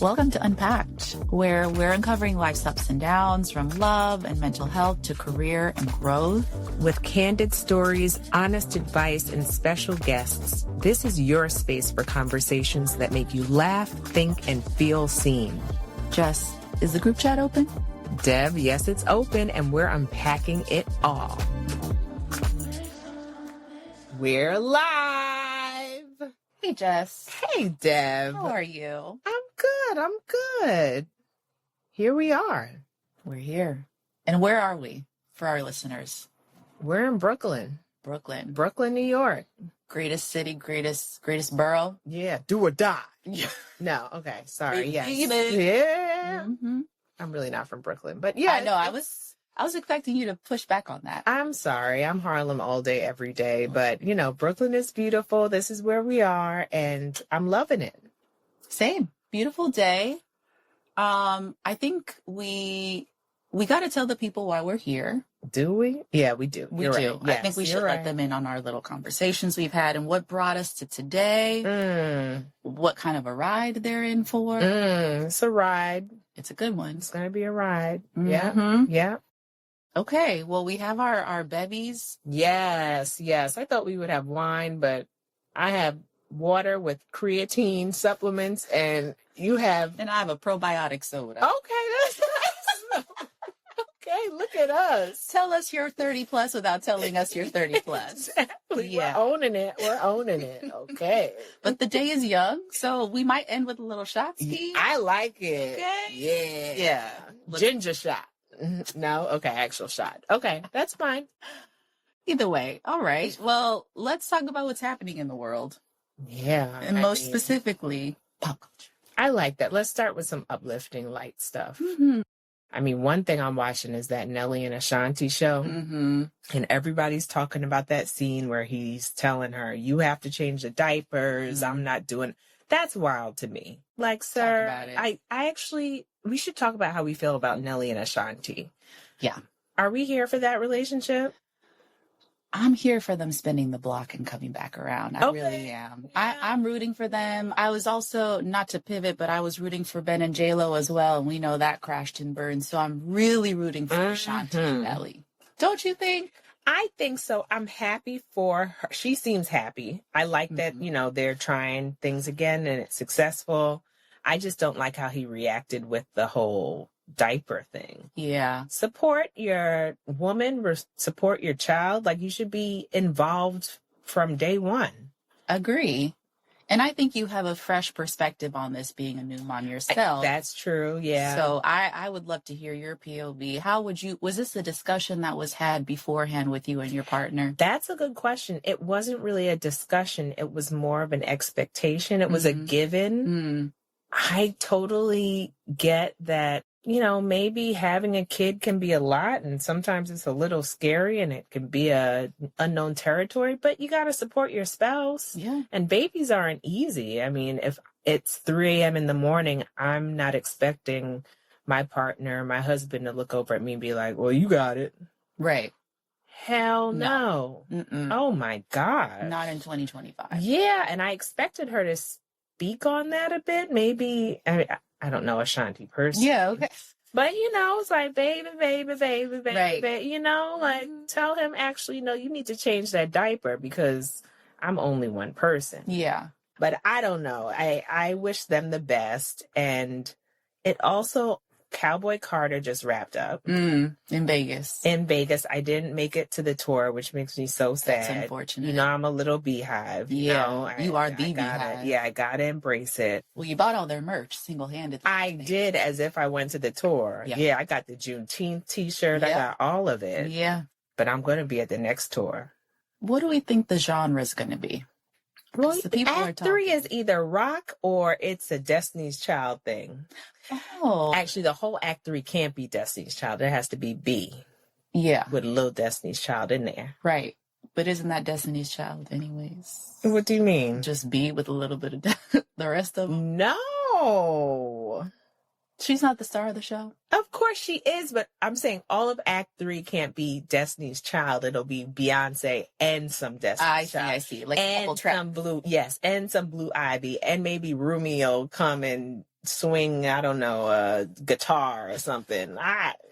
Welcome to Unpacked, where we're uncovering life's ups and downs from love and mental health to career and growth. With candid stories, honest advice, and special guests, this is your space for conversations that make you laugh, think, and feel seen. Jess, is the group chat open? Deb, yes, it's open, and we're unpacking it all. We're live. Hey, Jess. Hey, Deb. How are you? I'm good. Here we are. We're here. And where are we for our listeners? We're in Brooklyn, New York. Greatest city, greatest borough. Yeah, do or die. No, okay, sorry. Yes. Yeah. Mm-hmm. I'm really not from Brooklyn, but yeah. I know. I was expecting you to push back on that. I'm sorry. I'm Harlem all day, every day. But, you know, Brooklyn is beautiful. This is where we are, and I'm loving it. Same. Beautiful day. I think we got to tell the people why we're here. Do we? Yeah, we do. We do. Right. Yes, I think we should let them in on our little conversations we've had and what brought us to today. What kind of a ride they're in for. It's a ride. It's a good one. It's going to be a ride. Mm-hmm. Yeah. Okay. Well, we have our bevies. Yes. I thought we would have wine, but I have water with creatine supplements, and you have... And I have a probiotic soda. Okay, that's nice. Okay, look at us. Tell us you're 30 plus without telling us you're 30 plus. Exactly. Yeah. We're owning it. Okay. But the day is young, so we might end with a little shot ski. I like it. Okay. Yeah. Ginger shot. No? Okay, actual shot. Okay, that's fine. Either way. All right. Well, let's talk about what's happening in the world. Yeah. And most specifically, pop culture. I like that. Let's start with some uplifting, light stuff. Mm-hmm. I mean, one thing I'm watching is that Nelly and Ashanti show. Mm-hmm. And everybody's talking about that scene where he's telling her, you have to change the diapers. Mm-hmm. I'm not doing... That's wild to me. Like, sir, I actually... We should talk about how we feel about Nelly and Ashanti. Yeah. Are we here for that relationship? I'm here for them spinning the block and coming back around. I really am. Yeah. I'm rooting for them. I was also, not to pivot, but I was rooting for Ben and J-Lo as well. And we know that crashed and burned. So I'm really rooting for Ashanti and Nelly. Don't you think? I think so. I'm happy for her. She seems happy. I like that, you know, they're trying things again and it's successful. I just don't like how he reacted with the whole diaper thing. Yeah. Support your woman, support your child. Like, you should be involved from day one. Agree. And I think you have a fresh perspective on this, being a new mom yourself. That's true. Yeah. So I would love to hear your POV. Was this a discussion that was had beforehand with you and your partner? That's a good question. It wasn't really a discussion. It was more of an expectation. It was a given. I totally get that, you know, maybe having a kid can be a lot and sometimes it's a little scary and it can be a unknown territory, but you got to support your spouse. Yeah. And babies aren't easy. I mean, if it's 3 a.m. in the morning, I'm not expecting my partner, my husband to look over at me and be like, well, you got it. Right. Hell no. Oh my God. Not in 2025. Yeah. And I expected her to speak on that a bit. Maybe, I don't know Ashanti personally. Yeah, okay. But, you know, it's like, baby, Right. you know, like, tell him, actually, no, you need to change that diaper because I'm only one person. Yeah. But I don't know. I wish them the best. And it also, Cowboy Carter just wrapped up. In Vegas. I didn't make it to the tour, which makes me so sad. That's unfortunate. You know, I'm a little beehive. Yeah, you are the I gotta, beehive. Yeah, I gotta embrace it. Well, you bought all their merch single-handedly. I did, as if I went to the tour. Yeah, I got the Juneteenth t-shirt. I got all of it. Yeah. But I'm going to be at the next tour. What do we think the genre is going to be? Well, Act 3 is either rock or it's a Destiny's Child thing. Oh. Actually, the whole Act 3 can't be Destiny's Child. It has to be B. Yeah. With a little Destiny's Child in there. Right. But isn't that Destiny's Child anyways? What do you mean? Just B with a little bit of the rest of them? No. She's not the star of the show? Of course she is, but I'm saying all of Act 3 can't be Destiny's Child. It'll be Beyoncé and some Destiny's Child. I see. Like and some Blue Ivy, and maybe Rumi will come and swing, I don't know, a guitar or something.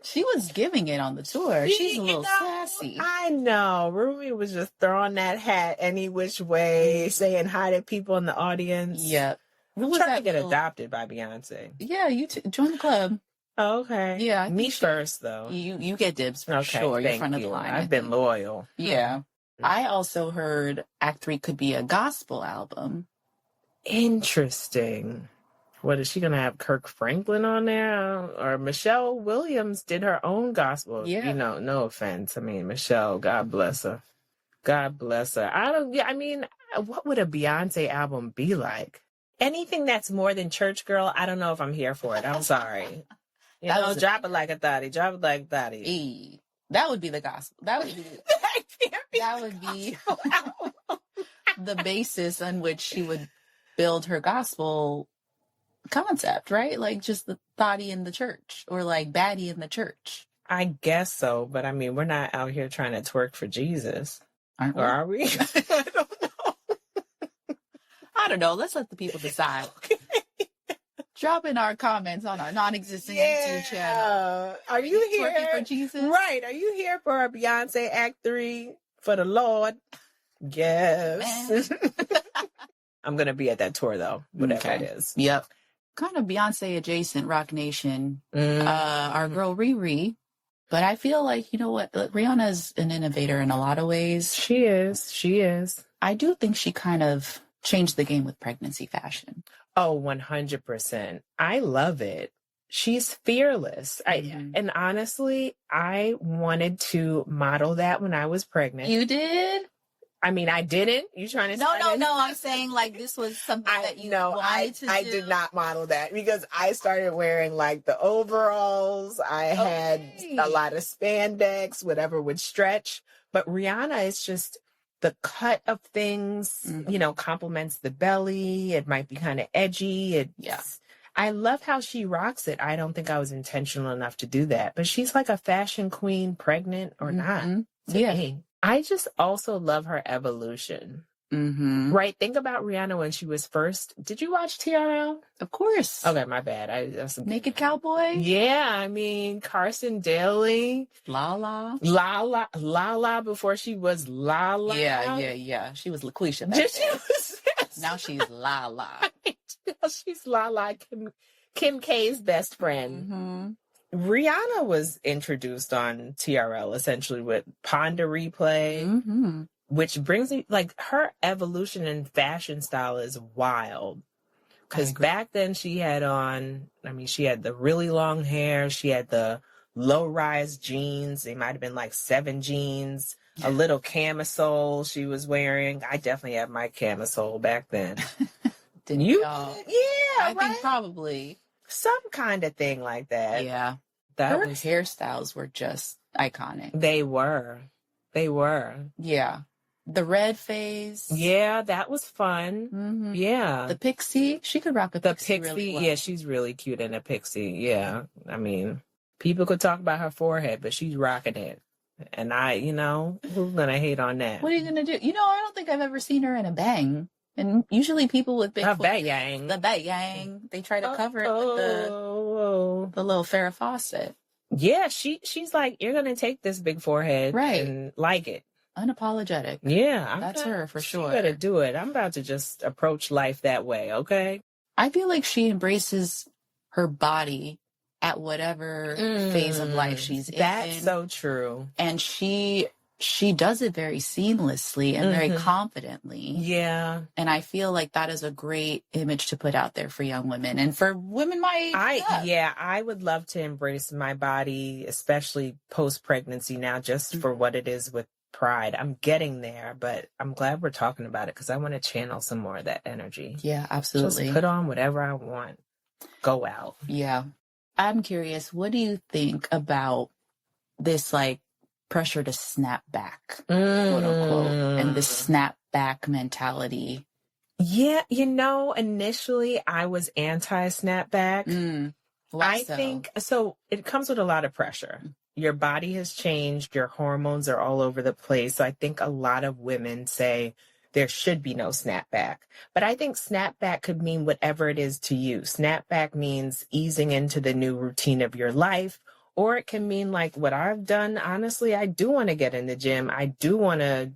She was giving it on the tour. She's a little sassy. I know. Ruby was just throwing that hat any which way, saying hi to people in the audience. Yep. I'm trying to get adopted by Beyonce. Yeah, you join the club. Oh, okay. Yeah. Me first, though. You get dibs for sure. You're front of the line. I've been loyal. Yeah. I also heard Act 3 could be a gospel album. Interesting. What is she going to have? Kirk Franklin on there? Or Michelle Williams did her own gospel. Yeah. You know, no offense. I mean, Michelle, God bless her. God bless her. What would a Beyonce album be like? Anything that's more than Church Girl, I don't know if I'm here for it. I'm sorry. Drop it like a thotty. Drop it like a thotty. That would be the gospel. That would be the basis on which she would build her gospel concept, right? Like just the thotty in the church or like baddie in the church. I guess so, but I mean, we're not out here trying to twerk for Jesus. Aren't we? Or are we? I don't know. Let's let the people decide. Drop in our comments on our non-existent YouTube channel. Are you here twerking for Jesus? Right. Are you here for a Beyonce Act 3 for the Lord? Yes. I'm going to be at that tour, though, whatever it is. Yep. Kind of Beyonce adjacent, Rock Nation. Our girl Riri. But I feel like, you know what? Rihanna's an innovator in a lot of ways. She is. I do think she kind of changed the game with pregnancy fashion. Oh, 100%. I love it. She's fearless. And honestly, I wanted to model that when I was pregnant. You did? I mean, I didn't. You trying to say No. I'm saying like this was something that you wanted to do. I did not model that because I started wearing like the overalls. I had a lot of spandex, whatever would stretch. But Rihanna is just the cut of things, complements the belly. It might be kind of edgy. I love how she rocks it. I don't think I was intentional enough to do that. But she's like a fashion queen, pregnant or not. Yeah. I just also love her evolution. Mm-hmm. Right? Think about Rihanna when she was first. Did you watch TRL? Of course. Okay, my bad. Naked Cowboy? Yeah, I mean, Carson Daly. Lala before she was Lala. Yeah. She was LaQuisha. Now she's Lala. Now she's Lala, Kim K's best friend. Mm-hmm. Rihanna was introduced on TRL essentially with Ponder Replay, which brings me like her evolution in fashion style is wild. Because back then she had the really long hair. She had the low rise jeans. They might have been like 7 jeans, a little camisole she was wearing. I definitely had my camisole back then. Didn't you? Yeah, I think probably. Some kind of thing like that. Yeah. Her hairstyles were just iconic. They were. Yeah. The red phase. Yeah, that was fun. Mm-hmm. Yeah. The pixie. She could rock a pixie. The pixie, really well. Yeah, she's really cute in a pixie. Yeah. I mean, people could talk about her forehead, but she's rocking it. And who's going to hate on that? What are you going to do? I don't think I've ever seen her in a bang. And usually people with big the bang, they try to cover it with the little Farrah Fawcett. Yeah, she's like, you're gonna take this big forehead, right, and like it, unapologetic. Yeah, that's her for sure. You better do it. I'm about to just approach life that way. Okay. I feel like she embraces her body at whatever phase of life she's in. That's so true. And she does it very seamlessly and very confidently. Yeah. And I feel like that is a great image to put out there for young women and for women my age. I would love to embrace my body, especially post-pregnancy now, just for what it is with pride. I'm getting there, but I'm glad we're talking about it because I want to channel some more of that energy. Yeah, absolutely. Just put on whatever I want. Go out. Yeah. I'm curious, what do you think about this, pressure to snap back, quote unquote, and the snap back mentality? Yeah, initially I was anti-snapback. I think so. It comes with a lot of pressure. Your body has changed. Your hormones are all over the place. So I think a lot of women say, there should be no snapback. But I think snapback could mean whatever it is to you. Snapback means easing into the new routine of your life, or it can mean like what I've done. Honestly, I do want to get in the gym. I do want to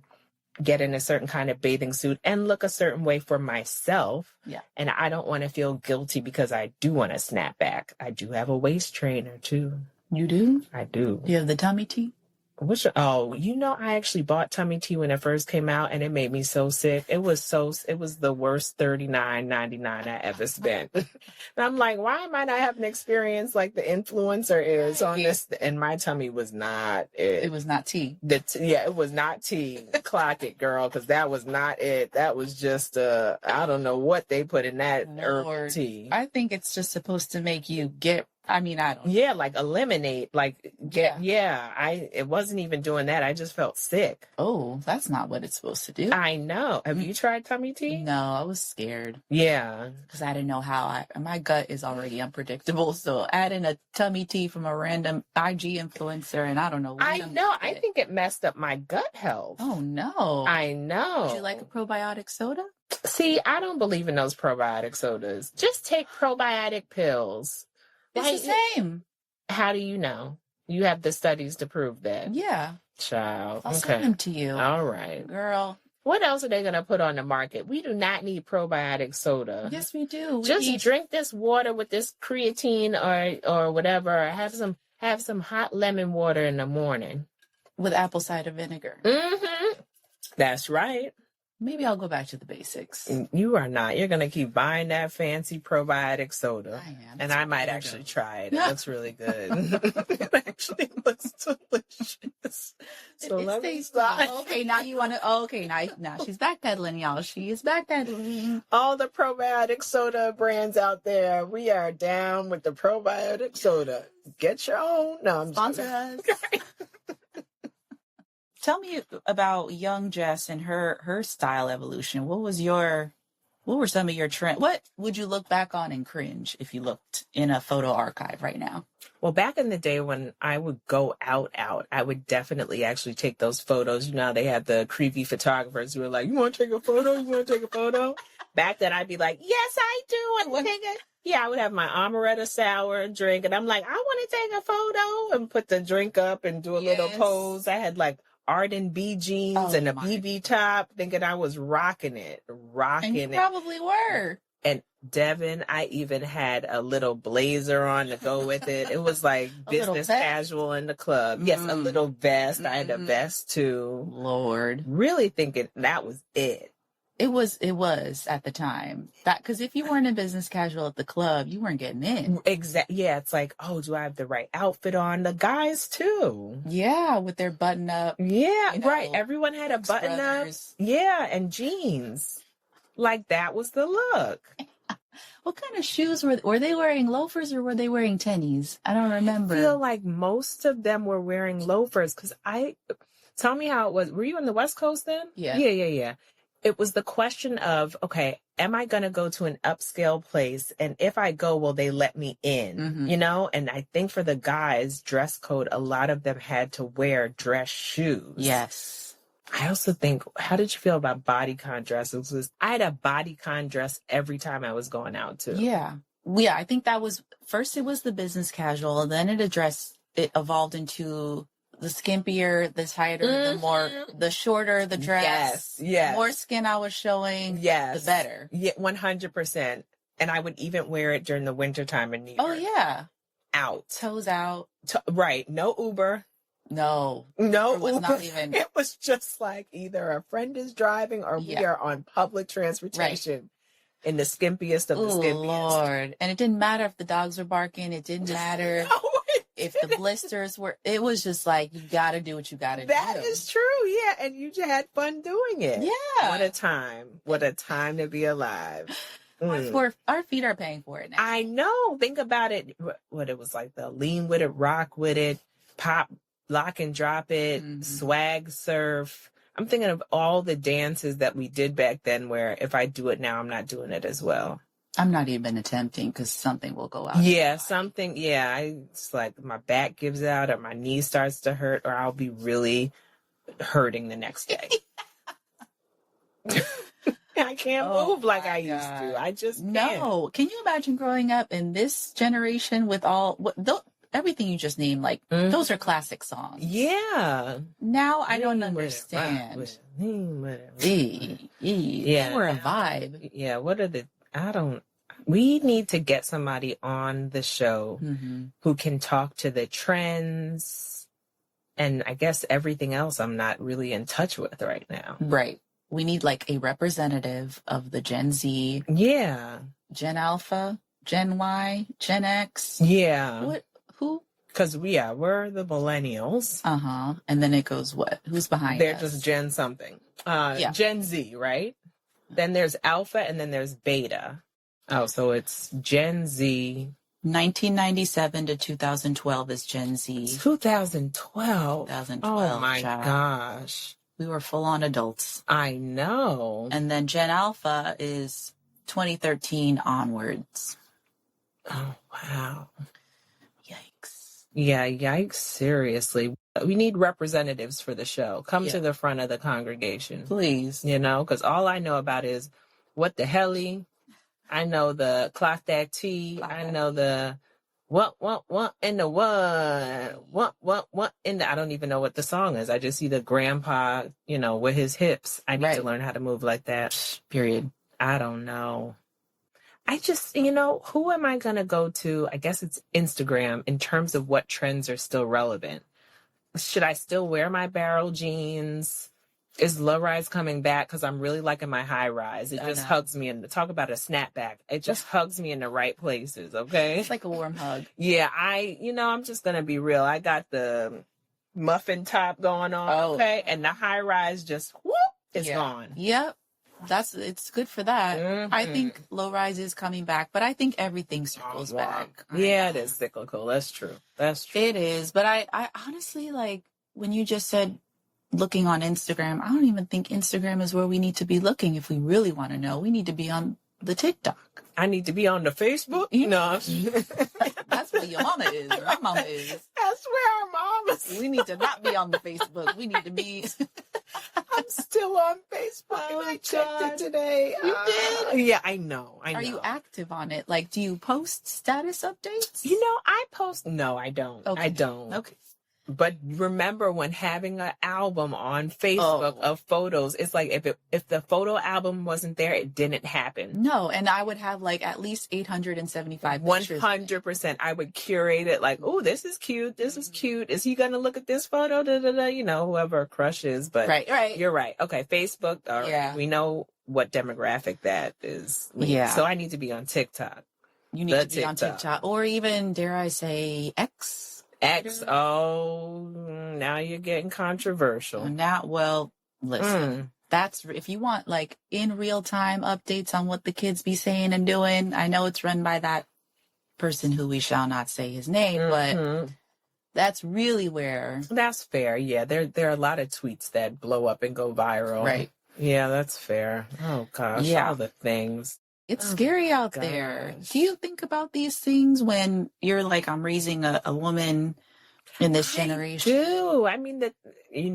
get in a certain kind of bathing suit and look a certain way for myself. Yeah. And I don't want to feel guilty because I do want to snap back. I do have a waist trainer too. You do? I do. You have the tummy tea? I actually bought tummy tea when it first came out, and it made me so sick. It was the worst $39.99 I ever spent. And I'm like, why might I have an experience like the influencer is on this? And my tummy was not it. It was not tea. It was not tea. Clock it, girl, because that was not it. That was just I don't know what they put in that herb tea. I think it's just supposed to make you I don't. Yeah, like eliminate, it wasn't even doing that. I just felt sick. Oh, that's not what it's supposed to do. I know. Have you tried tummy tea? No, I was scared. Yeah. Because I didn't know my gut is already unpredictable. So adding a tummy tea from a random IG influencer, and I don't know. I know. I think it messed up my gut health. Oh, no. I know. Would you like a probiotic soda? See, I don't believe in those probiotic sodas. Just take probiotic pills. It's the same. How do you know? You have the studies to prove that. Yeah. Child. I'll send them to you. All right. Girl. What else are they going to put on the market? We do not need probiotic soda. Yes, we do. Just drink this water with this creatine or whatever. Have some hot lemon water in the morning. With apple cider vinegar. Mm-hmm. That's right. Maybe I'll go back to the basics. You are not. You're going to keep buying that fancy probiotic soda. I am. And I might actually try it. It looks really good. It actually looks delicious. So let me stop. Okay, now you want to... Okay, now she's backpedaling, y'all. She is backpedaling. All the probiotic soda brands out there, we are down with the probiotic soda. Get your own. No, I'm Sponsor us. Tell me about young Jess and her style evolution. What were some of your trends? What would you look back on and cringe if you looked in a photo archive right now? Well, back in the day when I would go out, I would definitely actually take those photos. You know, they had the creepy photographers who were like, you want to take a photo? You want to take a photo? Back then I'd be like, yes, I do. And take it. Yeah, I would have my amaretto sour drink. And I'm like, I want to take a photo and put the drink up and do a little pose. I had like Arden B jeans and a BB top, thinking I was rocking it. And you probably were. And Devin, I even had a little blazer on to go with it. It was like business casual in the club. Yes, a little vest. I had a vest too. Lord. Really thinking that was it. It was at the time. That because if you weren't in business casual at the club, you weren't getting in. Exactly. Yeah, it's like, oh, do I have the right outfit on? The guys too. Yeah, with their button up. Yeah, right. Everyone had a button up. Yeah, and jeans. Like that was the look. What kind of shoes were they wearing? Loafers or were they wearing tennies? I don't remember. I feel like most of them were wearing loafers because tell me how it was. Were you on the West Coast then? Yeah. Yeah. It was the question of, okay, am I going to go to an upscale place? And if I go, will they let me in? Mm-hmm. You know? And I think for the guys, dress code, a lot of them had to wear dress shoes. Yes. I also think, how did you feel about bodycon dresses? I had a bodycon dress every time I was going out too. Yeah. I think that was, first it was the business casual, and then it evolved into the skimpier, the tighter, the shorter the dress. Yes. The more skin I was showing, the better. Yeah, 100%. And I would even wear it during the wintertime in New York. Oh, yeah. Out. Toes out. Right. No Uber. No. It was Uber. Not even. It was just like either a friend is driving or we are on public transportation. Right. In the skimpiest of the skimpiest. Lord. And it didn't matter if the dogs were barking. It didn't matter. If the blisters were, it was just like, you got to do what you got to do. That is true. Yeah. And you just had fun doing it. Yeah. What a time. What a time to be alive. Our feet are paying for it now. I know. Think about it. What it was like, the lean with it, rock with it, pop, lock and drop it, swag surf. I'm thinking of all the dances that we did back then where if I do it now, I'm not doing it as well. I'm not even attempting because something will go out. Yeah, something. Yeah, it's like my back gives out or my knee starts to hurt or I'll be really hurting the next day. I can't move like I used to. I just can't. No. Can you imagine growing up in this generation with everything you just named? Like, those are classic songs. Yeah. Now I don't understand. They were a vibe. Yeah. We need to get somebody on the show who can talk to the trends and I guess everything else I'm not really in touch with right now. Right. We need like a representative of the Gen Z. Yeah. Gen Alpha, Gen Y, Gen X. Yeah. Who? Because, we're the millennials. And then it goes what? Who's behind They're us? just Gen something. Gen Z, right? Then there's Alpha and then there's Beta. Oh, so it's Gen Z. 1997 to 2012 is Gen Z. 2012. Oh, my gosh. We were full-on adults. I know. And then Gen Alpha is 2013 onwards. Oh, wow. Yikes. Yeah, yikes. Seriously. We need representatives for the show. Come to the front of the congregation. Please. Because all I know about is what the helly. I know the clock that tea. I know the what, and the what, and I don't even know what the song is. I just see the grandpa, with his hips. I need to learn how to move like that. Period. I don't know. I just, who am I going to go to? I guess it's Instagram in terms of what trends are still relevant. Should I still wear my barrel jeans? Is low rise coming back? Because I'm really liking my high rise. It just hugs me and talk about a snapback. It just hugs me in the right places. Okay. It's like a warm hug. Yeah. I'm just going to be real. I got the muffin top going on. Okay. And the high rise just is gone. Yep. It's good for that. I think low rise is coming back, but I think everything circles back. Yeah, it is cyclical. That's true. It is. But I honestly, like, when you just said looking on Instagram, I don't even think Instagram is where we need to be looking if we really want to know. We need to be on the TikTok. I need to be on the Facebook? No. That's where your mama is, or our mama is. That's where our mama is. We need to not be on the Facebook. We need to be... I'm still on Facebook and I checked it today. You did? Yeah, I know. Are you active on it? Like, do you post status updates? I post... No, I don't. Okay. I don't. Okay. But remember when having an album on Facebook of photos, it's like if the photo album wasn't there, it didn't happen. No, and I would have like at least 875 pictures. 100%. I would curate it like, oh, this is cute. This is cute. Is he going to look at this photo? Da, da, da, whoever a crush is. But right. You're right. Okay, Facebook. We know what demographic that is. Yeah. So I need to be on TikTok. You need to be on TikTok. Or even, dare I say, X. Now you're getting controversial. Listen, that's if you want like in real time updates on what the kids be saying and doing. I know it's run by that person who we shall not say his name, but that's really where. That's fair. Yeah, there are a lot of tweets that blow up and go viral. Right. Yeah, that's fair. Oh gosh, all the things. It's scary out there. Do you think about these things when you're like, I'm raising a woman in this generation? I do. I mean,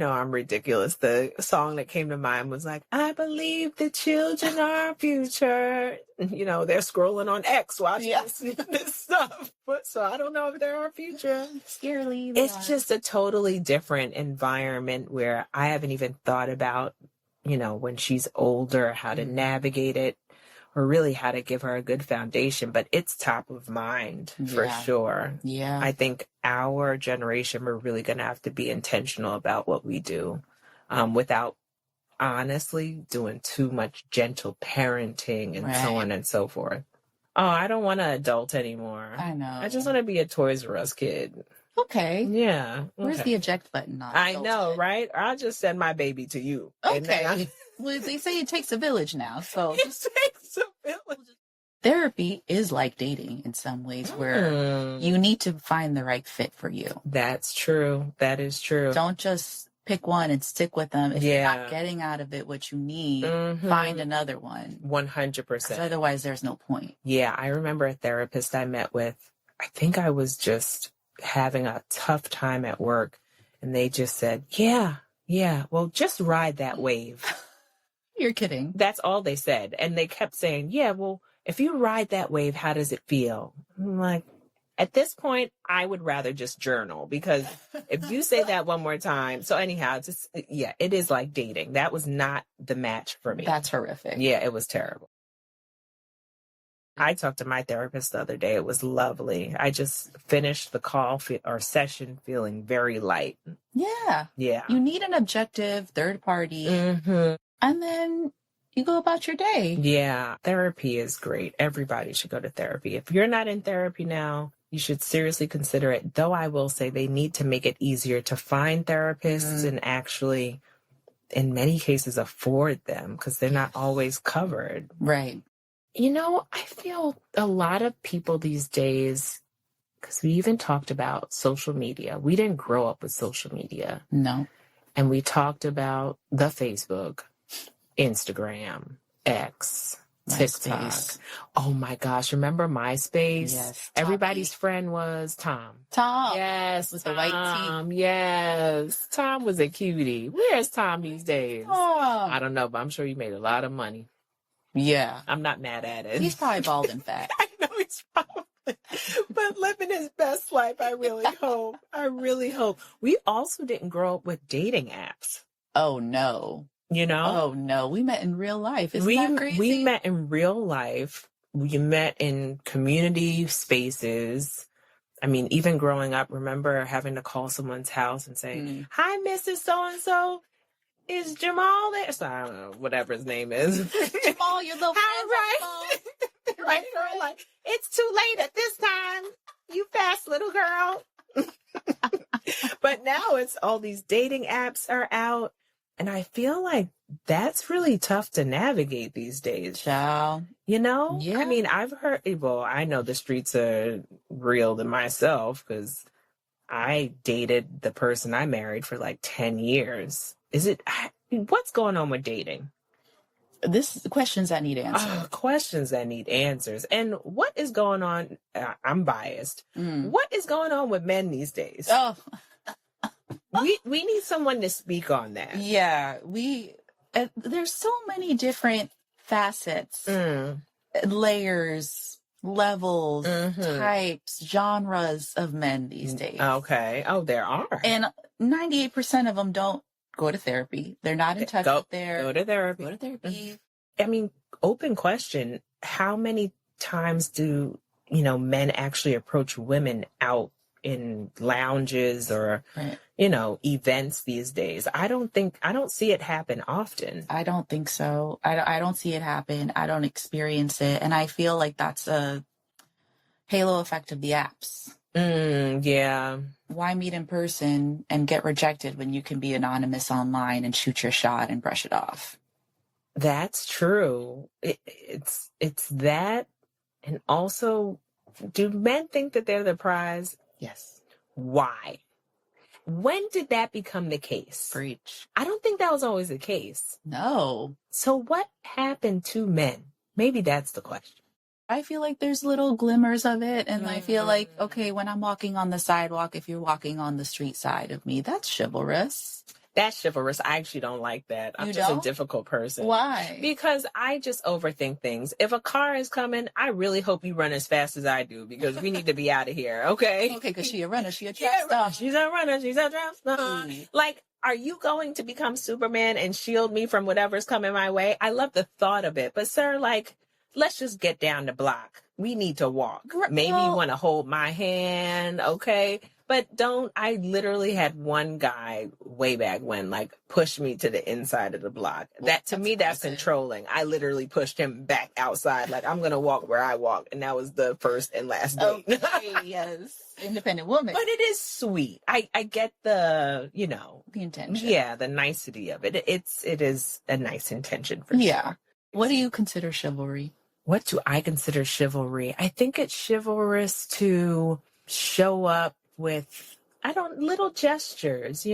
I'm ridiculous. The song that came to mind was like, I believe the children are our future. They're scrolling on X watching this stuff. So I don't know if they're our future. Scarily. It's just a totally different environment where I haven't even thought about, when she's older, how to navigate it. Or really how to give her a good foundation, but it's top of mind for sure. Yeah. I think our generation, we're really going to have to be intentional about what we do without honestly doing too much gentle parenting and so on and so forth. Oh, I don't want to adult anymore. I know. I just want to be a Toys R Us kid. Okay. Yeah. Where's the eject button on? I know, right? I'll just send my baby to you. Okay. Well, they say it takes a village now, so it takes a village. Therapy is like dating in some ways, where you need to find the right fit for you. That's true. That is true. Don't just pick one and stick with them. If you're not getting out of it what you need, find another one. 100%. Otherwise, there's no point. Yeah, I remember a therapist I met with. I think I was just having a tough time at work, and they just said, well, just ride that wave. You're kidding. That's all they said. And they kept saying, yeah, well, if you ride that wave, how does it feel? I'm like, at this point, I would rather just journal, because if you say that one more time. So anyhow, it is like dating. That was not the match for me. That's horrific. Yeah, it was terrible. I talked to my therapist the other day. It was lovely. I just finished the call or session feeling very light. Yeah. Yeah. You need an objective third party. Mm-hmm. And then you go about your day. Yeah. Therapy is great. Everybody should go to therapy. If you're not in therapy now, you should seriously consider it. Though I will say they need to make it easier to find therapists and actually, in many cases, afford them, because they're not always covered. Right. You know, I feel a lot of people these days, because we even talked about social media. We didn't grow up with social media. No. And we talked about the Facebook, Instagram, X, TikTok. MySpace. Oh my gosh. Remember MySpace? Yes. Everybody's friend was Tom. Tom. Yes. With the white teeth. Yes. Tom was a cutie. Where's Tom these days? Oh. I don't know, but I'm sure he made a lot of money. Yeah. I'm not mad at it. He's probably bald and fat. I know he's probably, but living his best life. I really hope. I really hope. We also didn't grow up with dating apps. Oh, no. You know? Oh, no. We met in real life. Isn't that crazy? We met in real life. We met in community spaces. I mean, even growing up, remember having to call someone's house and say, hi, Mrs. So-and-so. Is Jamal there? So I don't know, whatever his name is. Jamal, your little friend. Right. Right. So like, it's too late at this time. You fast little girl. But now it's all these dating apps are out. And I feel like that's really tough to navigate these days. Child. You know? Yeah. I mean, I've heard, well, I know the streets are real to myself, because I dated the person I married for like 10 years. What's going on with dating? This is questions that need answers. Questions that need answers. And what is going on? I'm biased. What is going on with men these days? Oh, we need someone to speak on that. Yeah, there's so many different facets, layers, levels, types, genres of men these days. Okay. Oh, there are. And 98% of them don't go to therapy. They're not in touch with go to therapy. Go to therapy. I mean, open question. How many times do, men actually approach women out in lounges or, events these days? I don't see it happen often. I don't think so. I don't see it happen. I don't experience it. And I feel like that's a halo effect of the apps. Yeah. Why meet in person and get rejected when you can be anonymous online and shoot your shot and brush it off? That's true. It's that. And also, do men think that they're the prize? Yes. Why? When did that become the case? Preach. I don't think that was always the case. No. So what happened to men? Maybe that's the question. I feel like there's little glimmers of it. And I feel like, okay, when I'm walking on the sidewalk, if you're walking on the street side of me, that's chivalrous. That's chivalrous. I actually don't like that. I'm just a difficult person. Why? Because I just overthink things. If a car is coming, I really hope you run as fast as I do, because we need to be out of here, okay? Okay, because she a runner. She a trap star. She's a runner. She's a trap star. Like, are you going to become Superman and shield me from whatever's coming my way? I love the thought of it. But, sir, let's just get down the block. We need to walk. Maybe you want to hold my hand, okay? But I literally had one guy way back when, push me to the inside of the block. That's controlling. I literally pushed him back outside. I'm going to walk where I walk. And that was the first and last date. Okay, yes. Independent woman. But it is sweet. I get the intention. Yeah, the nicety of it. It is a nice intention for sure. What do you consider chivalry? What do I consider chivalry? I think it's chivalrous to show up with, little gestures,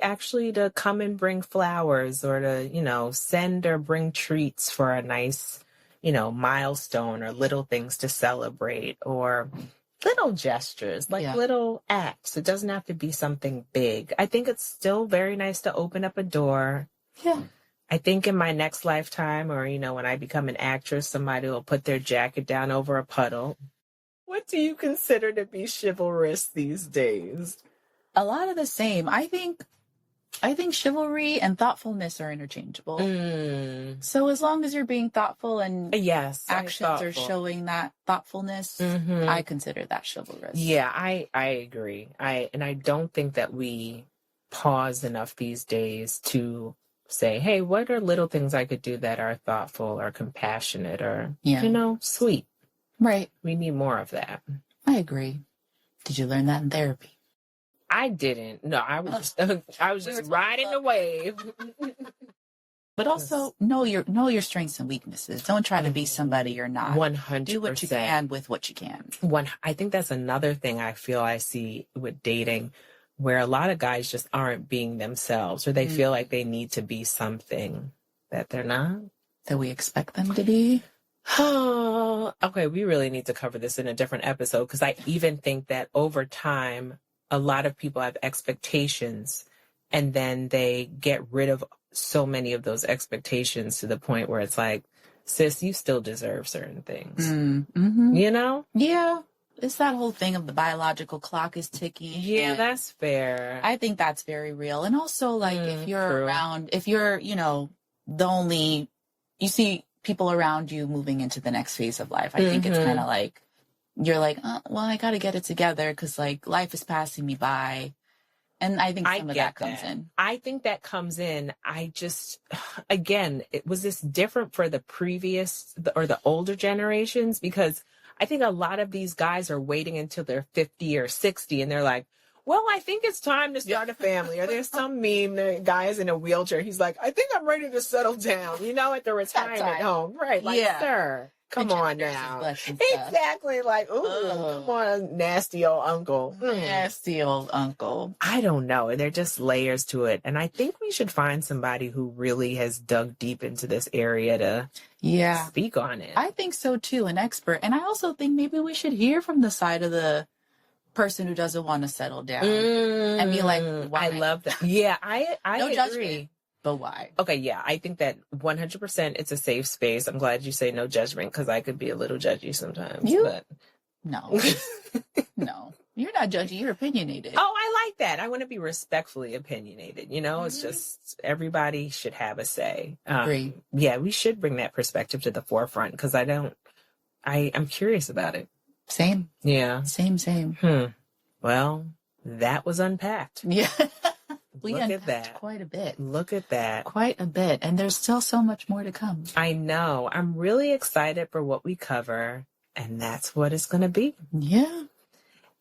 actually to come and bring flowers, or to, send or bring treats for a nice, milestone, or little things to celebrate, or little gestures, little acts. It doesn't have to be something big. I think it's still very nice to open up a door. Yeah. I think in my next lifetime, or, when I become an actress, somebody will put their jacket down over a puddle. What do you consider to be chivalrous these days? A lot of the same. I think chivalry and thoughtfulness are interchangeable. So as long as you're being thoughtful and actions are showing that thoughtfulness, I consider that chivalrous. Yeah, I agree. I don't think that we pause enough these days to say, hey, what are little things I could do that are thoughtful or compassionate or, sweet? Right. We need more of that. I agree. Did you learn that in therapy? I didn't. No, I was just riding the wave. But also know your strengths and weaknesses. Don't try to be somebody you're not. 100%. Do what you can with what you can. I think that's another thing I feel I see with dating, where a lot of guys just aren't being themselves, or they feel like they need to be something that they're not. That we expect them to be. Oh, okay. We really need to cover this in a different episode, because I even think that over time, a lot of people have expectations and then they get rid of so many of those expectations to the point where it's like, sis, you still deserve certain things. You know? Yeah. It's that whole thing of the biological clock is ticking. Yeah, that's fair. I think that's very real. And also, like, if you're around, if you're, you see people around you moving into the next phase of life, I think it's kind of like, you're like, well, I got to get it together because, like, life is passing me by. And I think some of that comes in. I think that comes in. I just, again, was this different for the previous or the older generations? Because I think a lot of these guys are waiting until they're 50 or 60 and they're like, well, I think it's time to start a family. Or there's some meme, the guy is in a wheelchair. He's like, I think I'm ready to settle down, at the retirement home. Right. Like, sir. Come on now. Exactly. Like, ooh, come on, nasty old uncle. Nasty old uncle. I don't know. There are just layers to it. And I think we should find somebody who really has dug deep into this area to speak on it. I think so too, an expert. And I also think maybe we should hear from the side of the person who doesn't want to settle down and be like, why? I love that. Yeah, I no agree. Judgment. But why? Okay, yeah, I think that 100% it's a safe space. I'm glad you say no judgment, because I could be a little judgy sometimes. But... No. No. You're not judgy, you're opinionated. Oh, I like that. I want to be respectfully opinionated. It's just everybody should have a say. Agree. Yeah, we should bring that perspective to the forefront, because I'm curious about it. Same. Yeah. Same. Well, that was unpacked. Yeah. We Look at that. Quite a bit. Look at that. Quite a bit. And there's still so much more to come. I know. I'm really excited for what we cover. And that's what it's going to be. Yeah.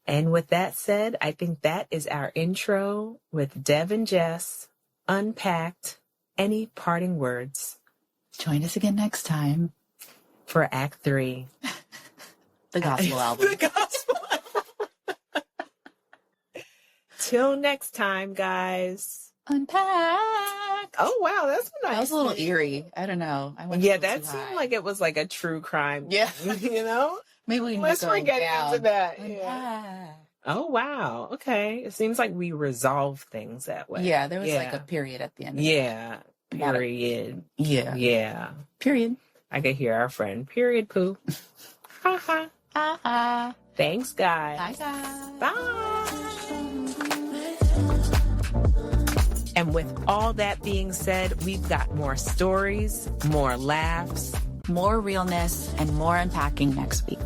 And with that said, I think that is our intro with Dev and Jess, Unpacked. Any parting words? Join us again next time. For Act 3. The gospel album. The gospel album. Till next time, guys. Unpack. Oh, wow. That's nice. That was a little eerie. I don't know. That seemed like it was like a true crime. Yeah. Maybe we Let's forget into that. Unpack. Yeah. Oh, wow. Okay. It seems like we resolve things that way. Yeah, there was like a period at the end. Yeah. Period. Yeah. Period. I could hear our friend. Period, poo. Ha ha. Ha ha. Thanks, guys. Bye, guys. Bye. And with all that being said, we've got more stories, more laughs, more realness, and more unpacking next week.